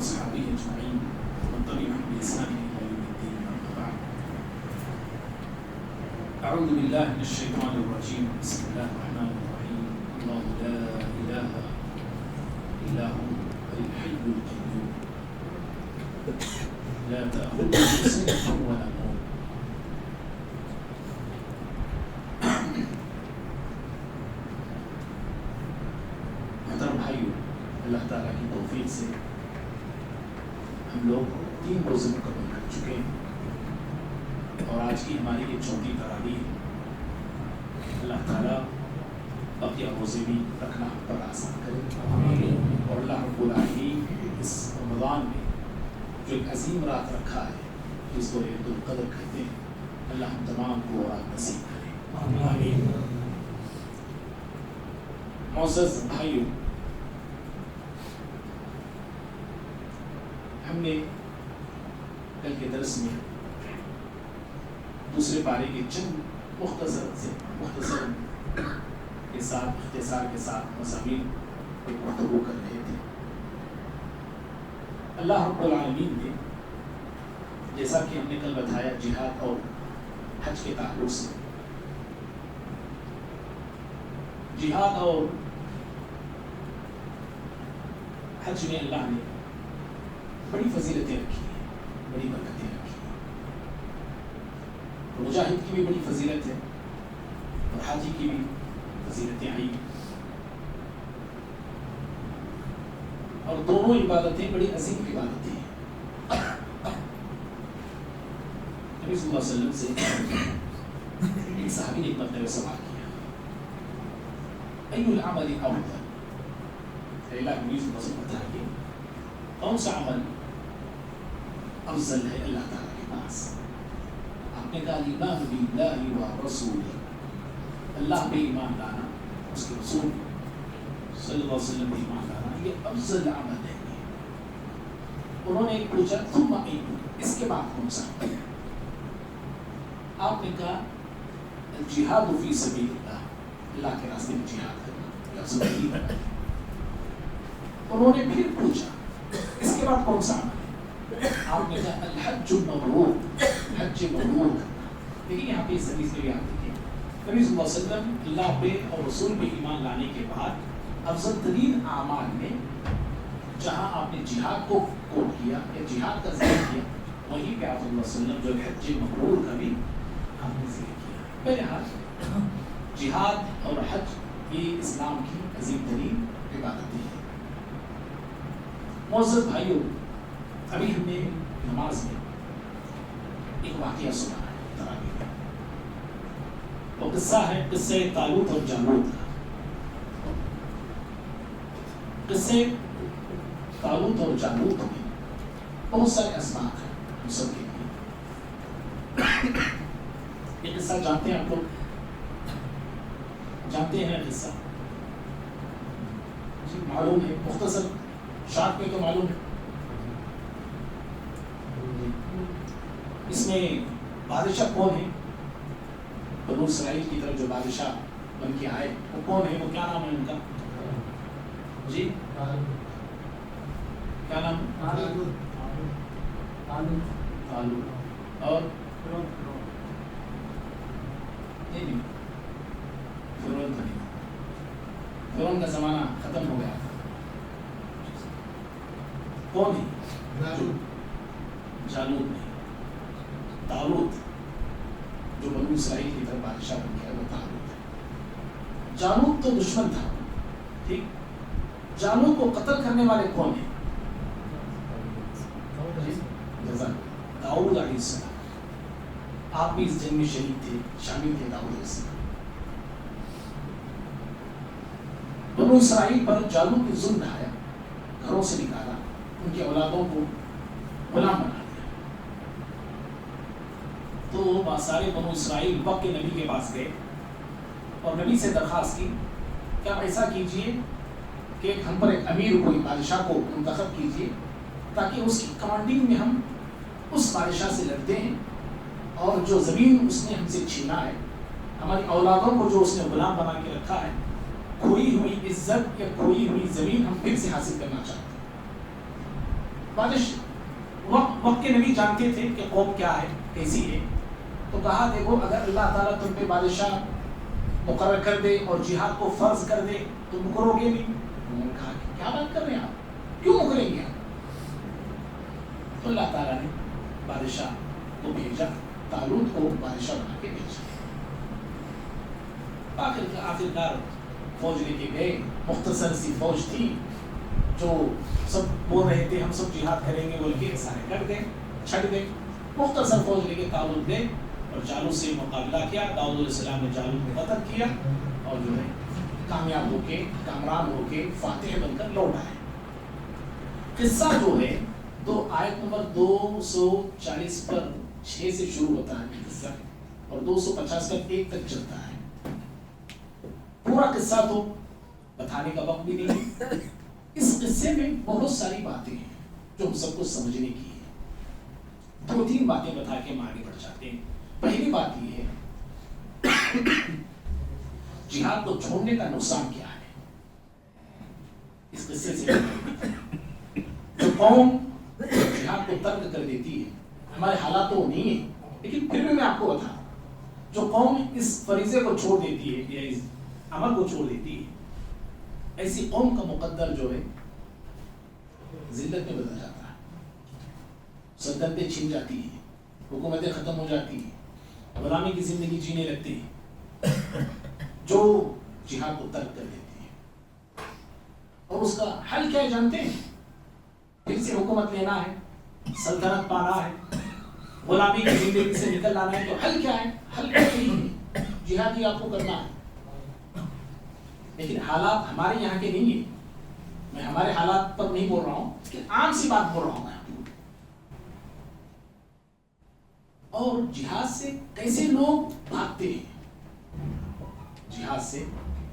وأصحابه أجمعين ومن تبعهم بإحسان إلى يوم الدين أما بعد. أعوذ بالله من الشيطان الرجيم. بسم الله الرحمن الرحيم. الله لا إله إلا هو الحي القيوم لا تأخذه سنة ولا نوم. محترم بھائیو، اللہ تعالیٰ کی توفیق سے ہم لوگ 3 روزے مکمل کر چکے ہیں اور آج کی ہماری یہ 4تھی تراویح ہے. اللہ تعالیٰ بقیہ روزے بھی رکھنا ہم پر آسان کرے اور اللہ رب العالمین اس رمضان میں جو ایک عظیم رات رکھا ہے جس کو لیلۃ القدر کہتے ہیں، اللہ ہم تمام کو رات نصیب کرے. آمین. معزز بھائیو، ہم نے کل کے درس میں دوسرے پارے کے چند مختصر اختصار کے ساتھ مضامین پر گفتگو کر رہے تھے. اللہ رب العالمین نے جیسا کہ ہم نے کل بتایا جہاد اور حج کے تعلق سے، جہاد اور حج میں اللہ نے بڑی فضیلتیں رکھی ہیں، بڑی برکتیں رکھی ہیں. مجاہد کی بھی بڑی فضیلت ہے اور حاجی کی بھی فضیلتیں آئی ہیں، اور دونوں عبادتیں بڑی عظیم عبادتیں ہیں. نبی صلی اللہ علیہ وسلم سے ایک صحابی نے ایک مرتبہ سوال کیا، ای العمل افضل؟ اللہ نبی صلی اللہ علیہ وسلم بتائیے کون سا عمل افضل ہے اللہ تعالیٰ کے پاس؟ آپ نے کہا ایمان باللہ و رسولہ، اللہ پہ ایمان لانا، اس کے رسول صلی اللہ علیہ وسلم پہ ایمان لانا، یہ افضل عمل ہے. انہوں نے پوچھا ثم ای، اس کے بعد کون سا؟ آپ نے کہا الجہاد فی سبیل اللہ، اللہ کے راستے میں جہاد کرنا یہ افضل ہے. انہوں نے پھر پوچھا اس کے بعد کون سا عمل ہے؟ آپ نے کہا الحج المبرور، حج مبرور کرنا. لیکن یہاں پہ اس حدیث میں بھی آپ دیکھیں نبی صلی اللہ علیہ وسلم اللہ پہ اور رسول پہ ایمان لانے کے بعد افضل ترین اعمال میں جہاں آپ نے جہاد کو کوٹ کیا یا جہاد کا ذکر کیا، وہیں پہ آپ صلی اللہ علیہ وسلم جو حج مبرور کا بھی آپ نے ذکر کیا. بہرحال جہاد اور حج یہ اسلام کی عظیم ترین عبادتیں ہیں. معزز بھائیو، ابھی ہم نے نماز میں ایک واقعہ سنا ہے تراویح میں. وہ قصہ ہے قصہ طالوت اور جالوت کا. قصے طالوت اور جالوت میں بہت سارے اسباق ہیں ہم سب کے لیے. یہ قصہ جانتے ہیں آپ لوگ؟ جانتے ہیں قصہ؟ جی معلوم ہے، مختصر شارٹ میں تو معلوم ہے. اس میں بادشاہ کون ہے؟ بنو اسرائیل کی طرف جو بادشاہ بن کے آئے وہ کون ہے؟ وہ کیا نام ہے ان کا؟ جی کیا نام؟ طالوت. اور نہیں فرعون تو نہیں، فرعون کا زمانہ ختم ہو گیا. کون ہے؟ جالوت نہیں، طالوت جو بنو اسرائیل کی طرف بادشاہ بن گیا وہ طالوت ہے. جالوت تو دشمن تھا، ٹھیک. جالوت کو قتل کرنے والے کون ہیں؟ داؤد علیہ السلام. آپ بھی اس جنگ میں شہید تھے، شامل تھے داؤد علیہ السلام. بنو اسرائیل پر جالوت نے ظلم ڈھایا، گھروں سے نکالا، ان کی اولادوں کو غلام بنا دیا. تو سارے بنو اسرائیل وقت کے نبی کے پاس گئے اور نبی سے درخواست کی کہ آپ ایسا کیجئے کہ ہم پر ایک امیر کوئی بادشاہ کو منتخب کیجئے تاکہ اس کی کمانڈنگ میں ہم اس بادشاہ سے لڑتے ہیں اور جو زمین اس نے ہم سے چھینا ہے، ہماری اولادوں کو جو اس نے غلام بنا کے رکھا ہے، کھوئی ہوئی عزت یا کھوئی ہوئی زمین ہم پھر سے حاصل کرنا چاہتے ہیں. بادشاہ وقت کے نبی جانتے تھے کہ قوم کیا ہے، کیسی ہے، تو کہا دیکھو اگر اللہ تعالیٰ تم پہ بادشاہ مقرر کر دے اور جہاد کو فرض کر دے تو مکرو گے نہیں؟ انہوں نے کہا کہ کیا بات کر رہے ہیں آپ، کیوں مکریں گے آپ؟ تو اللہ تعالیٰ نے بادشاہ کو بھیجا، طالوت کو بادشاہ بنا کے بھیجا۔ آخرکار فوج لے کے گئے، مختصر سی فوج تھی، جو سب بول رہے تھے ہم سب جہاد کریں گے بول کے سارے ڈٹ گئے، چھٹ گئے۔ مختصر فوج لے کے طالوت گئے اور جالوت سے مقابلہ کیا۔ داؤد علیہ السلام نے جالوت کو قتل کیا اور جو ہے کامیاب ہو کے، کامران ہو کے، فاتح بن کر لوٹ آئے۔ قصہ جو ہے تو آیت نمبر 240 پر 6 سے شروع ہوتا ہے قصہ، اور 250 پر 1 تک چلتا ہے۔ پورا قصہ تو بتانے کا وقت بھی نہیں ہے۔ اس قصے میں بہت ساری باتیں ہیں جو ہم سب کو سمجھنے کی ہے۔ 2-3 باتیں بتا کے ہم آگے بڑھ جاتے ہیں۔ پہلی بات یہ ہے جہاد کو چھوڑنے کا نقصان کیا ہے۔ اس قصے سے جو قوم جہاد کو ترک کر دیتی ہے، ہمارے حالات تو نہیں ہے لیکن پھر بھی میں آپ کو بتا، جو قوم اس فریضے کو چھوڑ دیتی ہے یا اس عمل کو چھوڑ دیتی ہے، ایسی قوم کا مقدر جو ہے ذلت میں بدل جاتا ہے، سلطنتیں چھن جاتی ہیں، حکومتیں ختم ہو جاتی ہیں، غلامی کی زندگی جینے لگتے ہیں جو جہاد کو ترک کر دیتے ہیں۔ اور اس کا حل کیا ہے جانتے ہیں؟ پھر سے حکومت لینا ہے، سلطنت پانا ہے، غلامی کی زندگی سے نکل آنا ہے، تو حل کیا ہے؟ حل نہیں ہے، جہاد ہی آپ کو کرنا ہے۔ لیکن حالات ہمارے یہاں کے نہیں ہیں، میں ہمارے حالات پر نہیں بول رہا ہوں کہ عام سی بات بول رہا ہوں میں۔ اور جہاد سے کیسے لوگ بھاگتے ہیں، جہاد سے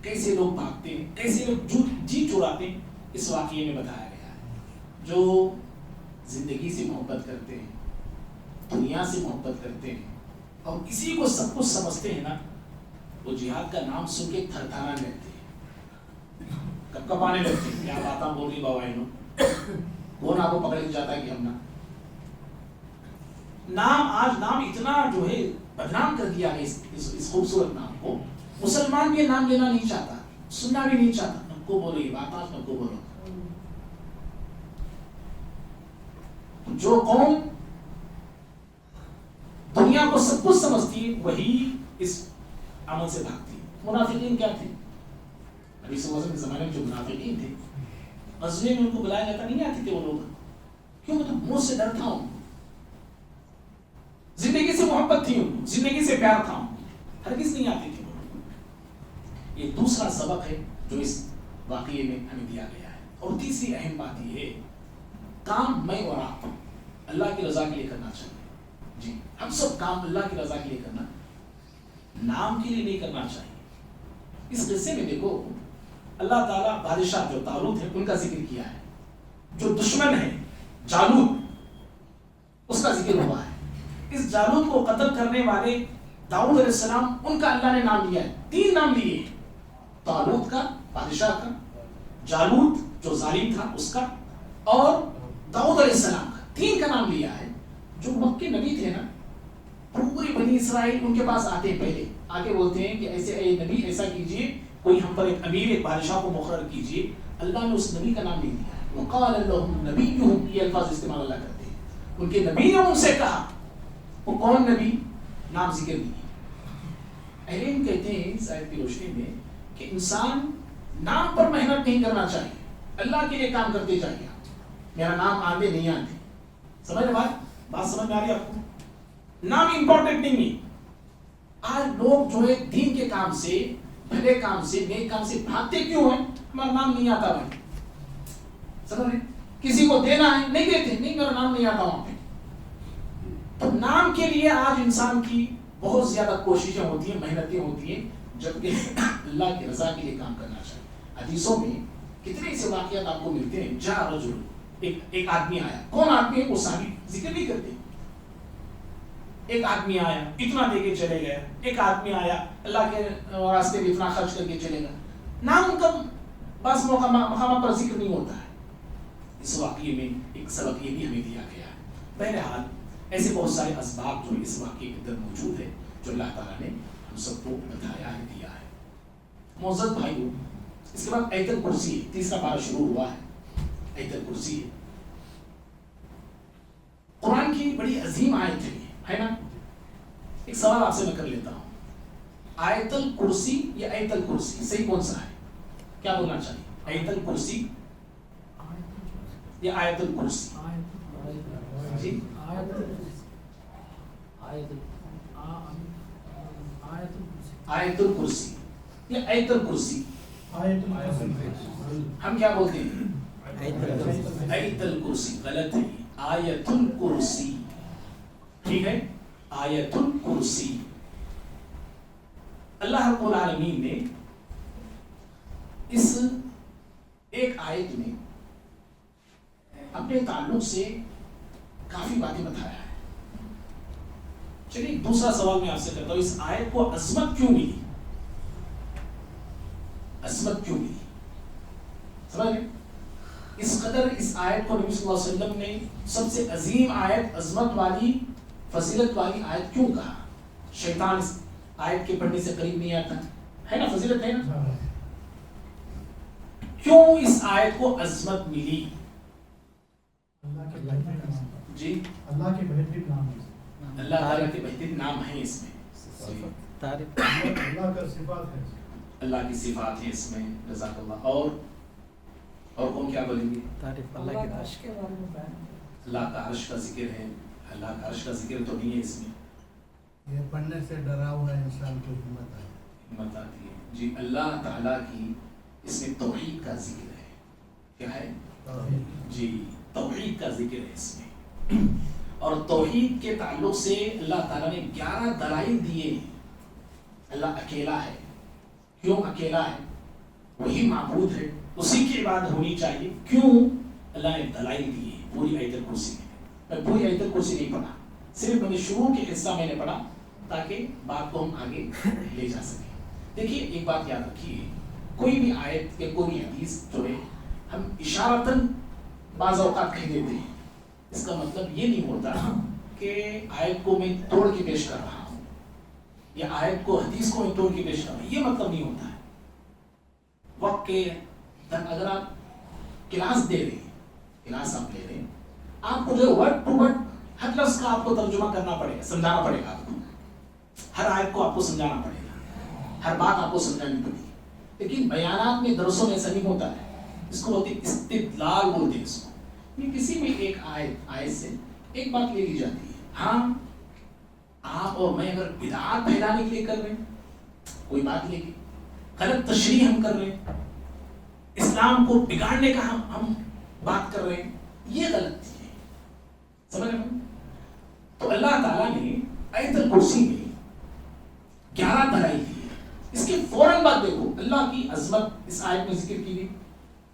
کیسے لوگ بھاگتے ہیں، کیسے لوگ جی چراتے ہیں، اس واقعے میں بتایا گیا ہے۔ جو زندگی سے محبت کرتے ہیں، دنیا سے محبت کرتے ہیں اور اسی کو سب کچھ سمجھتے ہیں نا، وہ جہاد کا نام سن کے تھر تھرانے لگتے ہیں، کب کب آنے لگتے ہیں، کیا باتاں بول رہی بابا انہوں، کون آپ کو پکڑ کے جاتا ہے کہ ہم نا نام، آج نام اتنا جو ہے بدنام کر دیا ہے اس خوبصورت نام کو، مسلمان بھی نام لینا نہیں چاہتا، سننا بھی نہیں چاہتا، نہ کو بولو یہ بات، آج نہ کو بولو۔ جو قوم دنیا کو سب کچھ سمجھتی ہے وہی اس عمل سے بھاگتی ہے۔ منافقین کیا تھے؟ نبی صلی اللہ علیہ وسلم کے زمانے میں جو منافقین تھے، غزوے میں ان کو بلایا جاتا نہیں آتے تھے وہ لوگ، کیوں؟ میں تو موت سے ڈرتا ہوں، زندگی سے محبت تھی ان کو، زندگی سے پیار تھا، ہرگز نہیں آتے تھے وہ۔ یہ دوسرا سبق ہے جو اس واقعے میں ہمیں دیا گیا ہے۔ اور تیسری اہم بات یہ ہے، کام میں اور آپ اللہ کی رضا کے لیے کرنا چاہیے۔ جی، ہم سب کام اللہ کی رضا کے لیے کرنا، نام کے لیے نہیں کرنا چاہیے۔ اس قصے میں دیکھو اللہ تعالیٰ بادشاہ جو طالوت ہے ان کا ذکر کیا ہے، جو دشمن ہے جالوت اس کا ذکر ہوا ہے۔ اس جالوت کو قتل کرنے والے داؤد علیہ السلام، ان کا اللہ نے نام لیا ہے، 3 نام لیے ہیں، طالوت کا بادشاہ کا، جالوت جو ظالم تھا اس کا، اور داؤد علیہ السلام کا، 3 کا نام لیا ہے۔ جو مکے نبی تھے نا، پوری بنی اسرائیل ان کے پاس آتے ہیں، پہلے آ کے بولتے ہیں کہ ایسے اے نبی ایسا کیجئے، کوئی ہم پر ایک امیر، ایک بادشاہ کو مقرر کیجئے۔ اللہ نے اس نبی کا نام نہیں دیا ہے، وقال لهم نبیہم، یہ الفاظ استعمال اللہ کرتے ہیں، ان کے نبی نے ان سے کہا۔ وہ کون نبی؟ نام ذکر نہیں۔ اہل علم کہتے ہیں اس آیت کی روشنی میں کہ انسان نام پر محنت نہیں کرنا چاہیے، اللہ کے لیے کام کرتے جائیے۔ میرا نام آتے نہیں آتے، سمجھ بات سمجھ میں آ رہی ہے آپ کو؟ نام امپورٹنٹ نہیں ہے۔ آج لوگ جو ہے دین کے کام سے، بھلے کام سے، نیک کام سے بھاگتے کیوں ہیں؟ ہمارا نام نہیں آتا بھائی، سمجھ رہے؟ کسی کو دینا ہے نہیں دیتے، نہیں میرا نام نہیں آتا وہاں پہ۔ تو نام کے لیے آج انسان کی بہت زیادہ کوششیں ہوتی ہیں، محنتیں ہوتی ہیں، جبکہ اللہ کی رضا کے لیے کام کرنا چاہیے۔ حدیثوں میں کتنے ایسے واقعات آپ کو ملتے ہیں، جا رجل، ایک آدمی آیا، کون آدمی ہے وہ صحابی ذکر نہیں کرتے، ایک آدمی آیا اتنا دے کے چلے گیا، ایک آدمی آیا اللہ کے راستے میں اتنا خرچ کر کے چلے گا، نام ان کا بعض مقامات پر ذکر نہیں ہوتا ہے۔ اس واقعے میں ایک سبق یہ بھی ہمیں دیا گیا ہے. بہرحال ایسے بہت سارے اسباب جو اس واقعے کے اندر موجود ہے جو اللہ تعالیٰ نے ہم سب کو بتایا ہے, دیا ہے. معزز بھائیو, اس کے بعد آیت الکرسی ہے, تیسرا پارہ شروع ہوا ہے. آیت الکرسی ہے, قرآن کی بڑی عظیم آیت ہے نا. ایک سوال آپ سے میں کر لیتا ہوں, آیت الکرسی یا آیت الکرسی صحیح کون سا ہے؟ کیا بولنا چاہیے, آیت الکرسی یا آیت الکرسی؟ جی آیت الکرسی یا آیت الکرسی؟ ہم کیا بولتے ہیں؟ آیت الکرسی. غلط ہے, آیت الکرسی. ٹھیک ہے, آیت الکرسی. اللہ رب العالمین نے اس ایک آیت میں اپنے تعلق سے کافی باتیں بتایا ہے. چلیے دوسرا سوال میں آپ سے کرتا ہوں, اس آیت کو عظمت کیوں ملی؟ عظمت کیوں ملی؟ سمجھ گئے؟ اس قدر اس آیت کو نبی صلی اللہ علیہ وسلم نے سب سے عظیم آیت, عظمت والی, فضیلت والی آیت کیوں کہا؟ شیطان اس آیت کے پڑھنے سے قریب نہیں آتا ہے نا, فضیلت ہے نا. کیوں اس آیت کو عظمت ملی؟ جی اللہ کے بہترین نام ہے, اللہ تعالیٰ کے بہترین نام ہیں اس میں, اللہ کا صفات ہے, اللہ کی صفات ہیں اس میں. جزاک اللہ. اور کون کیا بولیں گے؟ اللہ کے عرش کے بارے میں بیان, اللہ کا عرش کا ذکر ہے. اللہ کا عرش کا ذکر تو نہیں ہے اس میں. یہ پڑھنے سے ڈرا ہوا انسان کو ہمت آتی ہے. جی اللہ تعالیٰ کی اس میں توحید کا ذکر ہے. کیا ہے؟ جی توحید کا ذکر ہے اس میں. اور توحید کے تعلق سے اللہ تعالیٰ نے 11 دلائل دیے ہیں. اللہ اکیلا ہے. کیوں اکیلا ہے؟ وہی معبود ہے, اسی کی عبادت ہونی چاہیے. کیوں؟ اللہ نے دلائل دیے ہیں پوری آیت الکرسی میں. میں پوری آیت الکرسی نہیں پڑھا, صرف میں نے شروع کے حصہ میں نے پڑھا تاکہ بات کو ہم آگے لے جا سکیں. دیکھیے ایک بات یاد رکھیے, کوئی بھی آیت یا کوئی حدیث جو ہے ہم اشارتاً بعض اوقات کہہ دیتے ہیں, اس کا مطلب یہ نہیں ہوتا کہ آیت کو میں توڑ کے پیش کر رہا ہوں یا آیت کو حدیث کو میں توڑ کے پیش کر رہا ہوں, یہ مطلب نہیں ہوتا ہے. وقت کے اگر آپ کلاس دے رہے ہیں, کلاس آپ لے رہے ہیں, آپ کو جو ورڈ ٹو ورڈ ہر لفظ کا آپ کو ترجمہ کرنا پڑے گا, سمجھانا پڑے گا. آپ کو ہر آیت کو آپ کو سمجھانا پڑے گا, ہر بات آپ کو سمجھانی پڑے گی. لیکن بیانات میں درسوں میں ایسا نہیں ہوتا ہے. اس کو بولتے استدلال بولتے ہیں. اس کو کسی بھی ایک آیت سے ایک بات لے لی جاتی ہے. ہاں آپ اور میں اگر بدعات پھیلانے کے لیے کر رہے ہیں, کوئی بات لے کے غلط تشریح ہم کر رہے ہیں, اسلام کو بگاڑنے کا ہم بات کر رہے ہیں, یہ غلط ہے. سمجھ رہے ہیں؟ تو اللہ تعالیٰ نے آیت الکرسی میں 11 دلائل دی ہے. اس کے فوراً بعد دیکھو اللہ کی عظمت اس آیت میں ذکر کی گئی,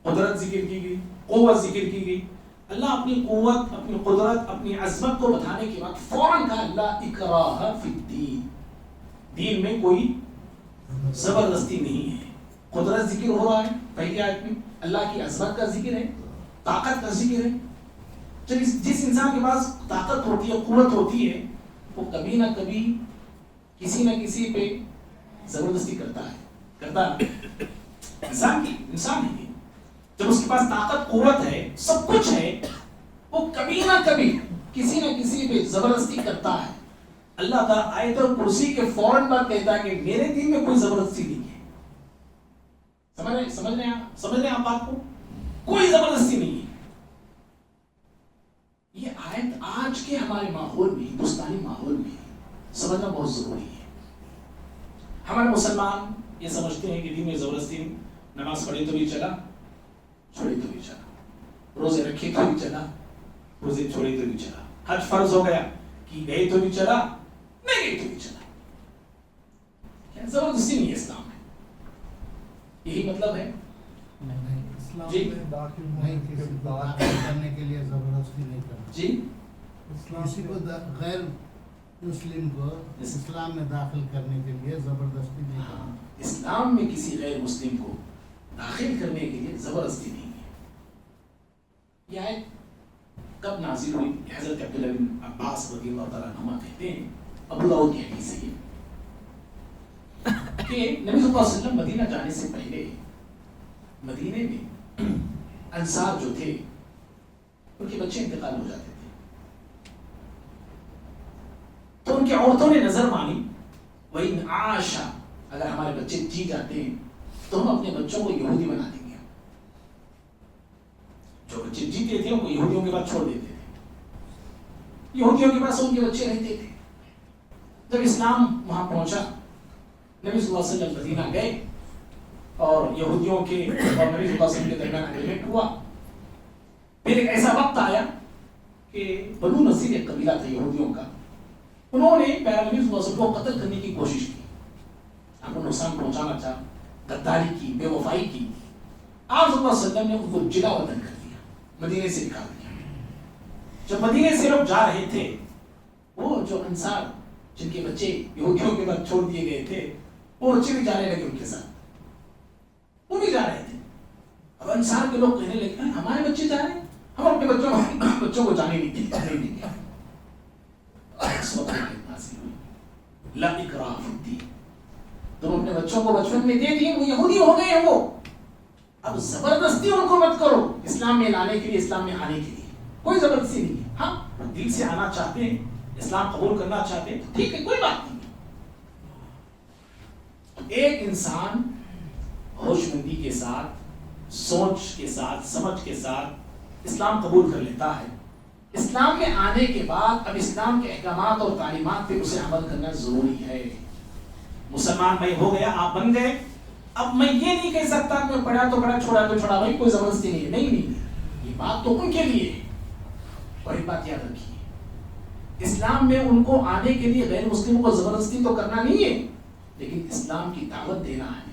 قدرت ذکر کی گئی, قوت ذکر کی گئی. اللہ اپنی قوت, اپنی قدرت, اپنی عظمت کو بتانے کے بعد فوراً کہا اللہ اکراہ فی الدین, دین میں کوئی زبردستی نہیں ہے. قدرت ذکر ہو رہا ہے پہلی آیت میں, اللہ کی عظمت کا ذکر ہے, طاقت کا ذکر ہے. جب جس انسان کے پاس طاقت ہوتی ہے, قوت ہوتی ہے, وہ کبھی نہ کبھی کسی نہ کسی پہ زبردستی کرتا ہے. انسان ہے. جب اس کے پاس طاقت قوت ہے, سب کچھ ہے, وہ کبھی نہ کبھی کسی نہ کسی پہ زبردستی کرتا ہے. اللہ تعالیٰ آیت الکرسی کے فوراً بعد کہتا ہے کہ میرے دین میں کوئی زبردستی نہیں ہے. سمجھ رہے ہیں آپ بات کو؟ کوئی زبردستی نہیں ہے. یہ آیت آج کے ہمارے ماحول میں, ہندوستانی ماحول میں سمجھنا بہت ضروری ہے. ہمارے مسلمان یہ سمجھتے ہیں کہ دین میں زبردستی نہیں. نماز پڑھے تو بھی چلا, چھوڑے تو بھی چلا, روزے رکھے تو بھی چلا, روزے چھوڑے تو بھی چلا, حج فرض ہو گیا کہ گئے تو بھی چلا, نہیں گئے تو بھی چلا. زبردستی نہیں ہے اسلام میں, یہی مطلب ہے. جی داخل نہیں کرنے کے لیے زبردستی نہیں کرنا. جی کسی کو غیر مسلم کو اسلام میں داخل کرنے کے لیے زبردستی نہیں کرنا. اسلام میں کسی غیر مسلم کو داخل کرنے کے لیے زبردستی نہیں ہے. یہ آیت کب نازل ہوئی؟ حضرت عبداللہ بن عباس رضی اللہ تعالیٰ عنہما کہتے ہیں، ابو داؤد کی حدیث ہے کہ نبی صلی اللہ علیہ وسلم مدینہ جانے سے پہلے مدینے میں انصار جو تھے ان کے بچے انتقال ہو جاتے تھے، تو ان کی عورتوں نے نظر مانی، وَإِنْ عَاشَ، اگر ہمارے بچے جی جاتے ہیں تو ہم اپنے بچوں کو یہودی بنا دیں گے. جو بچے جیتے تھے ان کو یہودیوں کے پاس چھوڑ دیتے تھے، یہودیوں کے پاس ان کے بچے رہتے تھے. جب اسلام وہاں پہنچا، نبی صلی اللہ علیہ وسلم مدینہ گئے اور یہودیوں کے اور نبی صلی اللہ علیہ وسلم کے درمیان اگریمنٹ ہوا. پھر ایک ایسا وقت آیا کہ بنو نذیر ایک قبیلہ تھا یہودیوں کا، انہوں نے پیارے نبی صلی اللہ علیہ وسلم کو قتل کرنے کی کوشش کی، آپ کو نقصان پہنچانا چاہا، غداری کی، بے وفائی کی. آپ صلی اللہ علیہ وسلم نے ان کو جلا وطن کر دیا، مدینے سے نکال دیا. جب مدینے سے لوگ جا رہے تھے، وہ جو انصار جن کے بچے یہودیوں کے بعد چھوڑ دیے گئے تھے، وہ بچے بھی جانے لگے ان کے ساتھ، وہ بھی جا رہے تھے. اب انصار کے لوگ کہنے لگے ہمارے بچے جا رہے ہیں، ہم اپنے بچوں کو جانے نہیں دیں گے. اس وقت نازل ہوئی لا اکراہ فی الدین، تم اپنے بچوں کو بچپن میں دے دیے، وہ یہودی ہو گئے ہیں، وہ اب زبردستی ان کو مت کرو اسلام میں لانے کے لیے، اسلام میں آنے کے لیے کوئی زبردستی نہیں ہے. ہاں دل سے آنا چاہتے ہیں، اسلام قبول کرنا چاہتے ہیں تو ٹھیک ہے، کوئی بات نہیں. ایک انسان ہوش مندی کے ساتھ، سوچ کے ساتھ، سمجھ کے ساتھ اسلام قبول کر لیتا ہے. اسلام میں آنے کے بعد اب اسلام کے احکامات اور تعلیمات پہ اسے عمل کرنا ضروری ہے. مسلمان بھائی ہو گیا، آپ بن گئے، اب میں یہ نہیں کہہ سکتا کہ پڑھا تو پڑھا، چھوڑا تو چھوڑا، بھائی کوئی زبردستی نہیں ہے. نہیں، یہ بات تو ان کے لیے ہے. اور ایک بات یاد رکھیے، اسلام میں ان کو آنے کے لیے غیر مسلموں کو زبردستی تو کرنا نہیں ہے، لیکن اسلام کی دعوت دینا ہے.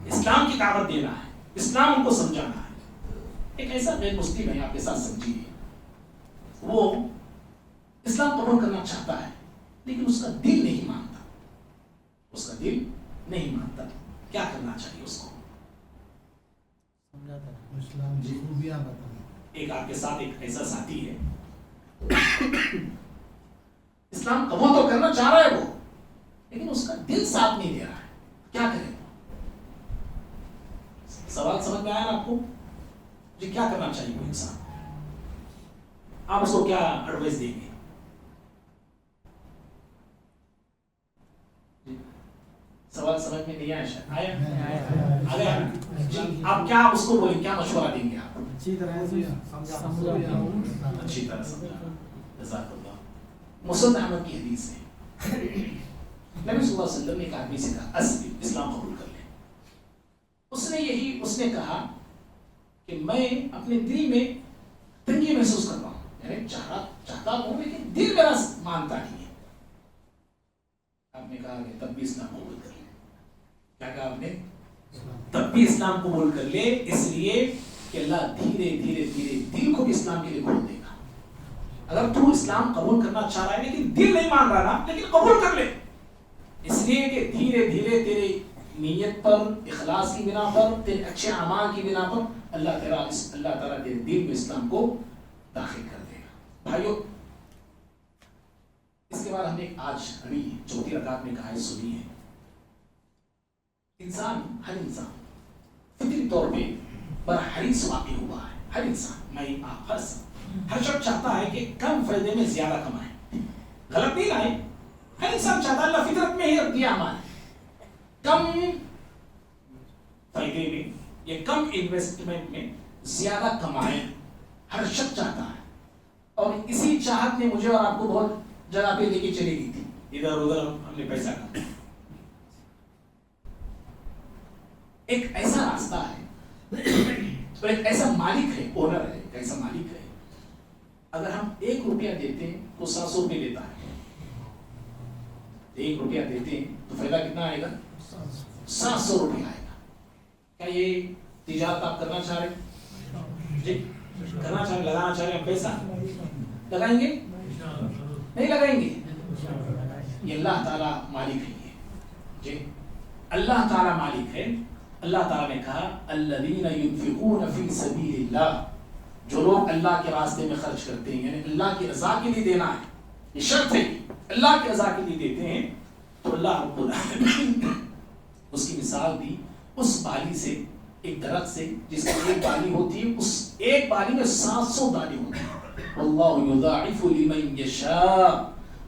اسلام کی دعوت دینا ہے، اسلام ان کو سمجھانا ہے. ایک ایسا غیر مسلم ہے، آپ کے ساتھ سمجھیے، وہ اسلام قبول کرنا چاہتا ہے لیکن اس کا دل نہیں مانتا، اس کا دل نہیں مانتا. کیا کرنا چاہیے اس کو؟ اسلام کی خوبیاں بتانا. ایک آپ کے ساتھ ایک ایسا ساتھی ہے، اسلام قبول تو کرنا چاہ رہا ہے وہ، لیکن اس کا دل ساتھ نہیں دے رہا ہے. کیا کرے؟ سوال سمجھ میں آیا نا آپ کو؟ جی کیا کرنا چاہیے وہ انسان؟ آپ اس کو کیا ایڈوائس دیں گے؟ سوال سمجھ میں نہیں آیا؟ شاید آیا؟ جی آپ کیا اس کو بولیں، کیا مشورہ دیں گے آپ؟ اچھی طرح سے اچھی طرح سمجھا. جزاک اللہ. مسند احمد کی حدیث ہے، نبی صلی اللہ علیہ وسلم نے ایک آدمی سے کہا اسلم، اسلام قبول کر لے. اس نے کہا کہ میں اپنے دل میں تنگی محسوس کر رہا ہوں، یعنی چاہتا ہوں لیکن دل میرا مانتا نہیں ہے. آپ نے کہا کہ تب بھی اسلام قبول کر لے. کیا کہا آپ نے؟ تب بھی اسلام قبول کر لے، اس لیے کہ اللہ دھیرے دھیرے دھیرے دل کو بھی اسلام کے لیے کھول دے گا. اگر تو اسلام قبول کرنا چاہ رہا ہے لیکن دل نہیں مان رہا نا، لیکن قبول کر لے، اس لیے کہ دھیرے دھیرے تیرے نیت پر، اخلاص کی بنا پر، تیرے اچھے اعمال کی بنا پر اللہ تعالیٰ تیرے دل میں اسلام کو داخل کر دے گا. بھائیو، اس کے بعد ہم نے آج ابھی چوتھی رکعت میں کہا سنی ہے، ہر انسان فطری طور پہ بڑا حریص واقع ہوا ہے. ہر انسان، میں آپ، ہر شخص چاہتا ہے کہ کم فائدے میں زیادہ کمائے. غلط نہیں لائے، ہر انسان چاہتا ہے، اللہ فطرت میں ہی رکھ دیا ہمارے، کم فائدے میں یا کم انویسٹمنٹ میں زیادہ کمائے. ہر شخص چاہتا ہے، اور اسی چاہت نے مجھے اور آپ کو بہت جگہ پہ لے کے چلی گئی تھی. ادھر ادھر ہم نے پیسہ کمایا. ایک ایسا راستہ ہے تو ایک ایسا مالک ہے، اونر ہے، ایک ایسا مالک ہے، اگر ہم 1 روپیہ دیتے ہیں تو 700 روپے دیتا ہے. 1 روپیہ دیتے ہیں تو فائدہ کتنا آئے گا؟ 700 روپے آئے گا. کیا یہ تجارت آپ کرنا چاہ رہے ہیں؟ جی کرنا چاہ رہے، لگانا چاہ رہے ہیں پیسہ؟ لگائیں گے؟ نہیں لگائیں گے. یہ اللہ تعالیٰ مالک ہے. جی اللہ تعالیٰ مالک ہے. اللہ تعالیٰ نے کہا الذین ينفقون فی سبیل اللہ، جو لوگ اللہ کے راستے میں خرچ کرتے ہیں، یعنی اللہ کی رضا کے لیے دینا ہے، یہ شرط ہے کہ اللہ کی رضا کے لیے دیتے ہیں، تو اللہ رب العالمین اس کی مثال دی اس بالی سے، ایک درخت سے جس کی ایک بالی ہوتی ہے، اس ایک بالی میں 700 دانے ہوتے ہیں۔ واللہ یضاعف لمن یشاء،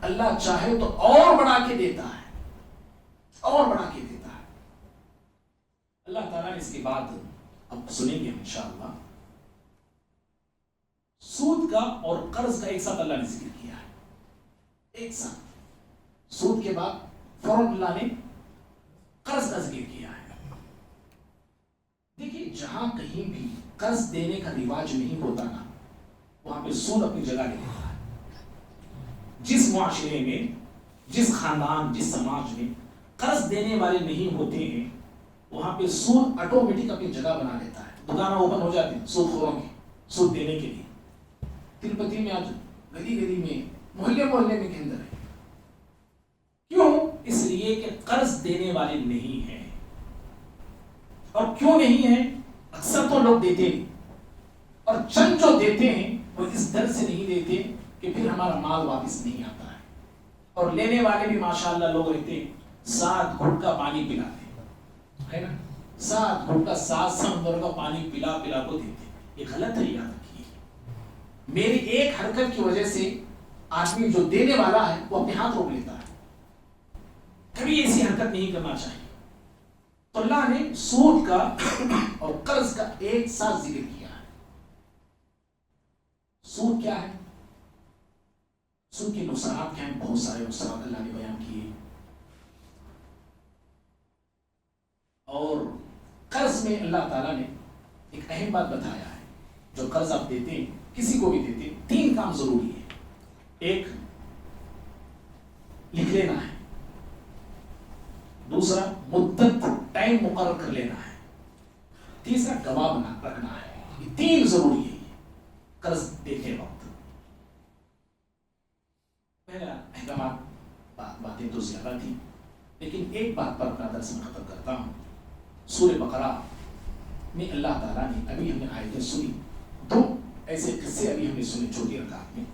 اللہ چاہے تو اور بڑھا کے دیتا ہے، اور بڑھا کے دیتا ہے۔ اللہ تعالیٰ نے اس کے بعد اب سنیں گے انشاءاللہ سود کا اور قرض کا ایک ساتھ اللہ نے ذکر کیا ہے، ایک ساتھ سود کے بعد فوراً اللہ نے قرض کا ذکر کیا ہے۔ دیکھیے جہاں کہیں بھی قرض دینے کا رواج نہیں ہوتا نا، وہاں پہ سود اپنی جگہ لے لیتا ہے۔ جس معاشرے میں، جس خاندان، جس سماج میں قرض دینے والے نہیں ہوتے ہیں، وہاں پہ سود آٹومیٹک اپنی جگہ بنا لیتا ہے۔ دکانیں اوپن ہو جاتی ہیں سود خوروں کی، سود دینے کے لیے۔ تروپتی میں آج گلی گلی میں، محلے محلے میں کے اندر ہے۔ کیوں؟ اس لیے کہ قرض دینے والے نہیں ہیں۔ اور کیوں نہیں ہیں؟ اکثر تو لوگ دیتے نہیں، اور چند جو دیتے ہیں وہ اس ڈر سے نہیں دیتے کہ پھر ہمارا مال واپس نہیں آتا ہے۔ اور لینے والے بھی ماشاءاللہ لوگ رہتے ہیں 7 گھٹ کا پانی پلاتے ہیں نا، 7 گھٹ کا 7 سمندر کا پانی پلا پلا کو دیتے ہیں۔ یہ غلط ہے، یاد رکھیے۔ میری ایک حرکت کی وجہ سے آدمی جو دینے والا ہے وہ اپنے ہاتھ روک لیتا ہے۔ کبھی ایسی حرکت نہیں کرنا چاہیے۔ تو اللہ نے سود کا اور قرض کا ایک ساتھ ذکر کیا ہے۔ سود کیا ہے؟ سود کے نقصانات کیا ہیں؟ بہت سارے نقصانات اللہ نے بیان کیے۔ اور قرض میں اللہ تعالیٰ نے ایک اہم بات بتایا ہے، جو قرض آپ دیتے ہیں، کسی کو بھی دیتے ہیں، 3 کام ضروری ہے۔ ایک، لکھ لینا ہے۔ دوسرا، مدت ٹائم مقرر کر لینا ہے۔ تیسرا، گواہ بنا رکھنا ہے۔ یہ 3 ضروری ہے قرض دیتے وقت۔ پہلا احکامات باتیں تو زیادہ تھی، لیکن ایک بات پر اپنا درس میں ختم کرتا ہوں۔ سورہ بقرہ میں اللہ تعالیٰ نے، ابھی ہم نے آیتیں سنی، 2 ایسے قصے ابھی ہم نے سنے چھوٹی رکعت میں،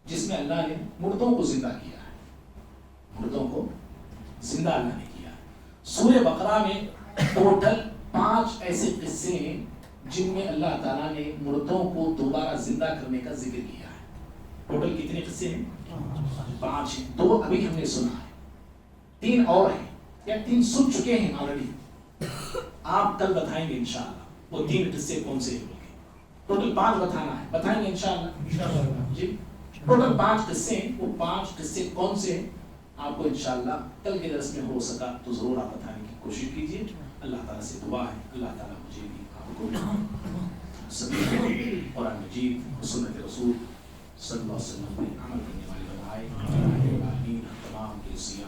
جس میں اللہ نے مردوں کو زندہ کیا ہے، مردوں کو زندہ اللہ نے کیا۔ سورہ بقرہ میں ٹوٹل 5 ایسے قصے ہیں جن میں اللہ تعالیٰ نے مردوں کو دوبارہ زندہ کرنے کا ذکر کیا ہے۔ ٹوٹل کتنے قصے ہیں؟ 5 ہیں۔ 2 ابھی ہم نے سنا ہے، 3 اور ہیں، یا 3 سن چکے ہیں آلریڈی۔ آپ کل بتائیں گے انشاءاللہ وہ 3 قصے کون سے ہیں۔ ٹوٹل 5 بتانا ہے، بتائیں گے انشاءاللہ جی۔ ٹوٹل 5 قصے ہیں، وہ 5 قصے کون سے ہیں آپ کو انشاءاللہ کل کے درس میں ہو سکا تو ضرور آپ بتانے کی کوشش کیجیے۔ اللہ تعالیٰ سے دعا ہے اللہ تعالیٰ مجھے بھی آپ کو بھی سبھی کو قرآن مجید سنت رسول صلی اللہ علیہ وسلم میں عمل کرنے والے بنائے۔ آمین۔ تمام کے سیاح